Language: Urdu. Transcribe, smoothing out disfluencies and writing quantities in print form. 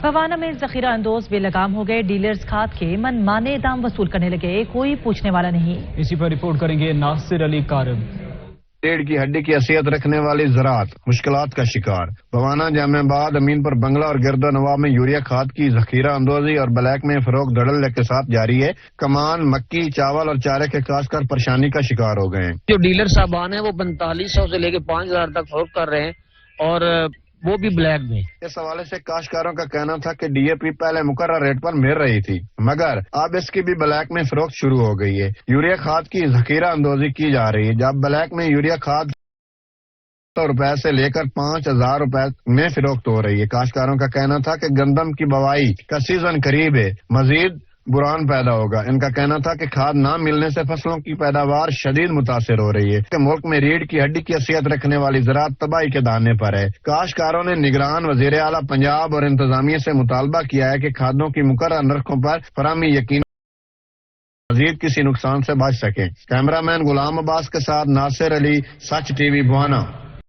فوانا میں ذخیرہ اندوز بے لگام ہو گئے، ڈیلرز کھاد کے من مانے دام وصول کرنے لگے، کوئی پوچھنے والا نہیں۔ اسی پر رپورٹ کریں گے ناصر علی کارم۔ ریڑھ کی ہڈی کی حیثیت رکھنے والی زراعت مشکلات کا شکار۔ فوانا جامع آباد امین پر بنگلہ اور گرد و نواح میں یوریا کھاد کی ذخیرہ اندوزی اور بلیک میں فروخت دھڑل کے ساتھ جاری ہے۔ کمان، مکی، چاول اور چارے کے کاشتکار پریشانی کا شکار ہو گئے ہیں۔ جو ڈیلر صاحبان ہیں وہ 4500 سے لے کے 5000 تک فروخت کر رہے ہیں اور وہ بھی بلیک میں۔ اس حوالے سے کاشتکاروں کا کہنا تھا کہ ڈی اے پی پہلے مقررہ ریٹ پر مل رہی تھی، مگر اب اس کی بھی بلیک میں فروخت شروع ہو گئی ہے۔ یوریا کھاد کی ذخیرہ اندوزی کی جا رہی ہے، جب بلیک میں یوریا کھاد روپے سے لے کر 5000 روپے میں فروخت ہو رہی ہے۔ کاشتکاروں کا کہنا تھا کہ گندم کی بوائی کا سیزن قریب ہے، مزید بحران پیدا ہوگا۔ ان کا کہنا تھا کہ کھاد نہ ملنے سے فصلوں کی پیداوار شدید متاثر ہو رہی ہے کہ ملک میں ریڑھ کی ہڈی کی حیثیت رکھنے والی زراعت تباہی کے دانے پر ہے۔ کاشتکاروں نے نگران وزیر اعلیٰ پنجاب اور انتظامیہ سے مطالبہ کیا ہے کہ کھادوں کی مقررہ نرخوں پر فراہمی یقینی مزید کسی نقصان سے بچ سکیں۔ کیمرہ مین غلام عباس کے ساتھ ناصر علی، سچ ٹی وی بوانا۔